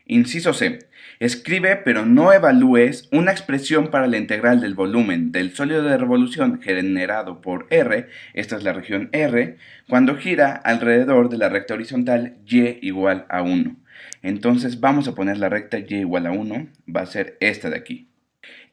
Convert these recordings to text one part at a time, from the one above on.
Inciso C. Escribe pero no evalúes una expresión para la integral del volumen del sólido de revolución generado por R, esta es la región R, cuando gira alrededor de la recta horizontal y igual a 1. Entonces vamos a poner la recta y igual a 1, va a ser esta de aquí.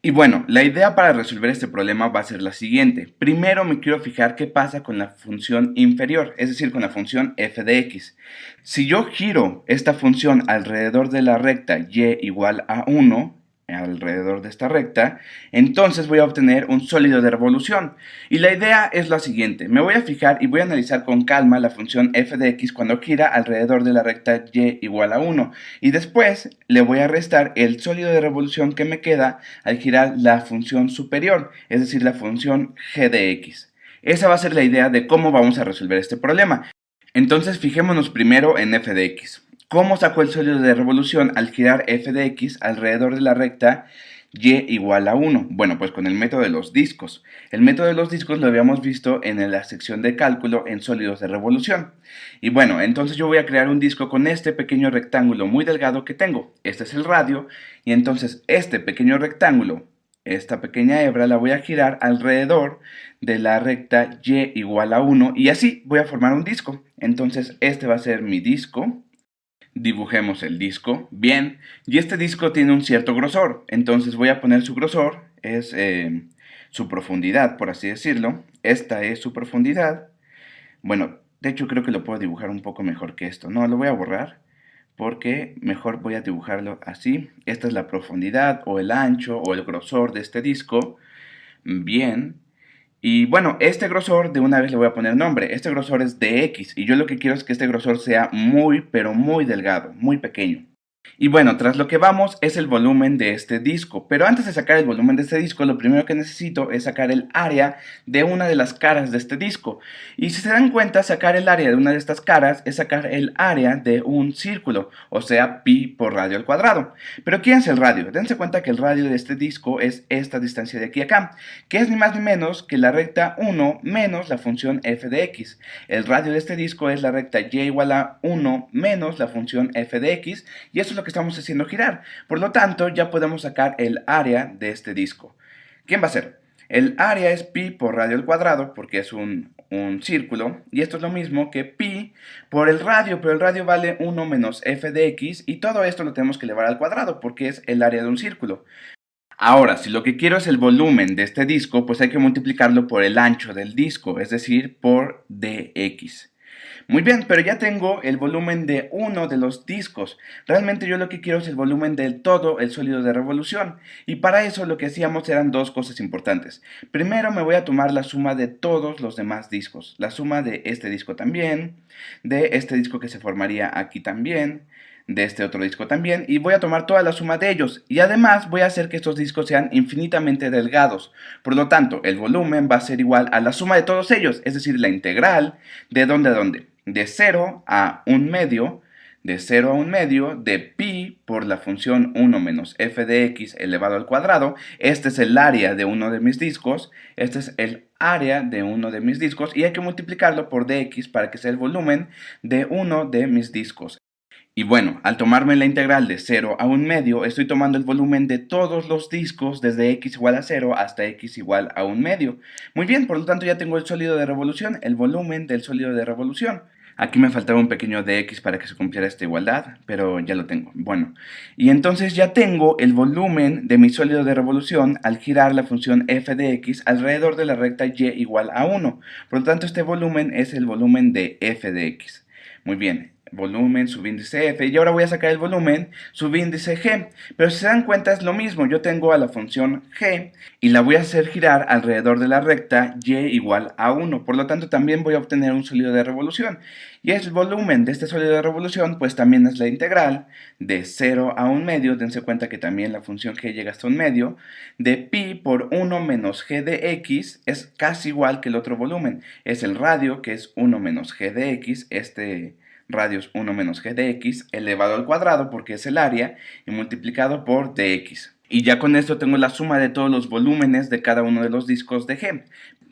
Y bueno, la idea para resolver este problema va a ser la siguiente. Primero me quiero fijar qué pasa con la función inferior, es decir, con la función f de x. Si yo giro esta función alrededor de la recta y igual a 1, alrededor de esta recta, entonces voy a obtener un sólido de revolución. Y la idea es la siguiente, me voy a fijar y voy a analizar con calma la función f de x cuando gira alrededor de la recta y igual a 1. Y después le voy a restar el sólido de revolución que me queda al girar la función superior, es decir, la función g de x. Esa va a ser la idea de cómo vamos a resolver este problema. Entonces fijémonos primero en f de x. ¿Cómo sacó el sólido de revolución al girar f de x alrededor de la recta y igual a 1? Bueno, pues con el método de los discos. El método de los discos lo habíamos visto en la sección de cálculo en sólidos de revolución. Y bueno, entonces yo voy a crear un disco con este pequeño rectángulo muy delgado que tengo. Este es el radio, y entonces este pequeño rectángulo, esta pequeña hebra, la voy a girar alrededor de la recta y igual a 1, y así voy a formar un disco. Entonces este va a ser mi disco. Dibujemos el disco. Bien, y este disco tiene un cierto grosor, entonces voy a poner su grosor, es su profundidad, por así decirlo. Esta es su profundidad. Bueno, de hecho creo que lo puedo dibujar un poco mejor que esto. No, lo voy a borrar porque mejor voy a dibujarlo así. Esta es la profundidad o el ancho o el grosor de este disco. Bien. Y bueno, este grosor de una vez le voy a poner nombre. Este grosor es de X y yo lo que quiero es que este grosor sea muy, pero muy delgado, muy pequeño. Y bueno, tras lo que vamos es el volumen de este disco, pero antes de sacar el volumen de este disco, lo primero que necesito es sacar el área de una de las caras de este disco. Y si se dan cuenta, sacar el área de una de estas caras es sacar el área de un círculo, o sea, pi por radio al cuadrado. Pero ¿quién es el radio? Dense cuenta que el radio de este disco es esta distancia de aquí a acá, que es ni más ni menos que la recta 1 menos la función f de x. El radio de este disco es la recta y igual a 1 menos la función f de x, y eso es lo que estamos haciendo girar. Por lo tanto, ya podemos sacar el área de este disco. ¿Quién va a ser? El área es pi por radio al cuadrado, porque es un círculo, y esto es lo mismo que pi por el radio, pero el radio vale 1 menos f de x, y todo esto lo tenemos que elevar al cuadrado, porque es el área de un círculo. Ahora, si lo que quiero es el volumen de este disco, pues hay que multiplicarlo por el ancho del disco, es decir, por dx. Muy bien, pero ya tengo el volumen de uno de los discos. Realmente yo lo que quiero es el volumen del todo el sólido de revolución. Y para eso lo que hacíamos eran dos cosas importantes. Primero me voy a tomar la suma de todos los demás discos. La suma de este disco también, de este disco que se formaría aquí también, de este otro disco también, y voy a tomar toda la suma de ellos, y además voy a hacer que estos discos sean infinitamente delgados. Por lo tanto, el volumen va a ser igual a la suma de todos ellos, es decir, la integral de dónde a dónde, de 0 a 1 medio, de 0 a 1 medio, de pi por la función 1 menos f de x elevado al cuadrado. Este es el área de uno de mis discos, este es el área de uno de mis discos, y hay que multiplicarlo por dx para que sea el volumen de uno de mis discos. Y bueno, al tomarme la integral de 0 a 1 medio, estoy tomando el volumen de todos los discos desde x igual a 0 hasta x igual a 1 medio. Muy bien, por lo tanto ya tengo el sólido de revolución, el volumen del sólido de revolución. Aquí me faltaba un pequeño dx para que se cumpliera esta igualdad, pero ya lo tengo. Bueno, y entonces ya tengo el volumen de mi sólido de revolución al girar la función f de x alrededor de la recta y igual a 1. Por lo tanto, este volumen es el volumen de f de x. Muy bien, volumen, subíndice f, y ahora voy a sacar el volumen, subíndice g, pero si se dan cuenta es lo mismo, yo tengo a la función g y la voy a hacer girar alrededor de la recta y igual a 1, por lo tanto también voy a obtener un sólido de revolución, y el volumen de este sólido de revolución pues también es la integral de 0 a 1 medio, dense cuenta que también la función g llega hasta 1 medio, de pi por 1 menos g de x, es casi igual que el otro volumen, es el radio que es 1 menos g de x, este radio es 1 menos g de x elevado al cuadrado porque es el área y multiplicado por dx. Y ya con esto tengo la suma de todos los volúmenes de cada uno de los discos de G.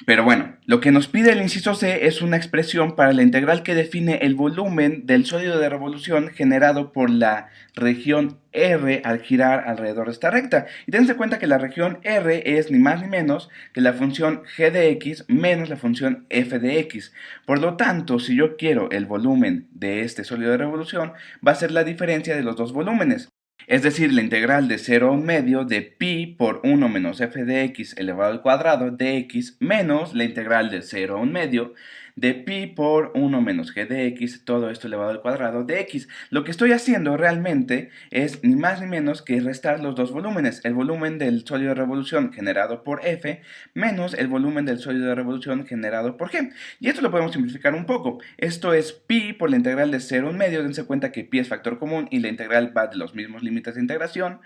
Pero bueno, lo que nos pide el inciso C es una expresión para la integral que define el volumen del sólido de revolución generado por la región R al girar alrededor de esta recta. Y tense cuenta que la región R es ni más ni menos que la función g de x menos la función f de x. Por lo tanto, si yo quiero el volumen de este sólido de revolución, va a ser la diferencia de los dos volúmenes. Es decir, la integral de 0 a 1 medio de pi por 1 menos f de x elevado al cuadrado de x menos la integral de 0 a 1 medio de pi por 1 menos g de x, todo esto elevado al cuadrado de x. Lo que estoy haciendo realmente es ni más ni menos que restar los dos volúmenes, el volumen del sólido de revolución generado por f menos el volumen del sólido de revolución generado por g. Y esto lo podemos simplificar un poco. Esto es pi por la integral de 0 a 1 medio, dense cuenta que pi es factor común y la integral va de los mismos límites de integración,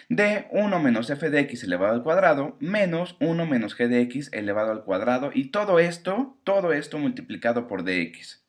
de 1 menos f de x elevado al cuadrado menos 1 menos g de x elevado al cuadrado, y todo esto multiplicado por dx.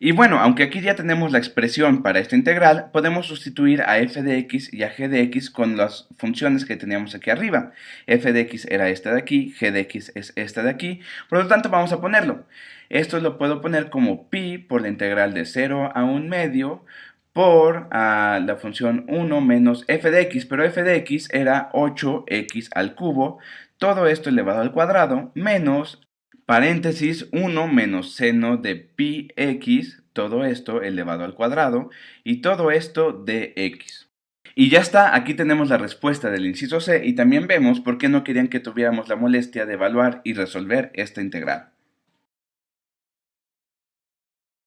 Y bueno, aunque aquí ya tenemos la expresión para esta integral, podemos sustituir a f de x y a g de x con las funciones que teníamos aquí arriba. F de x era esta de aquí, g de x es esta de aquí, por lo tanto vamos a ponerlo. Esto lo puedo poner como pi por la integral de 0 a 1 medio por la función 1 menos f de x, pero f de x era 8x al cubo, todo esto elevado al cuadrado, menos paréntesis 1 menos seno de pi x, todo esto elevado al cuadrado, y todo esto de x. Y ya está, aquí tenemos la respuesta del inciso C, y también vemos por qué no querían que tuviéramos la molestia de evaluar y resolver esta integral.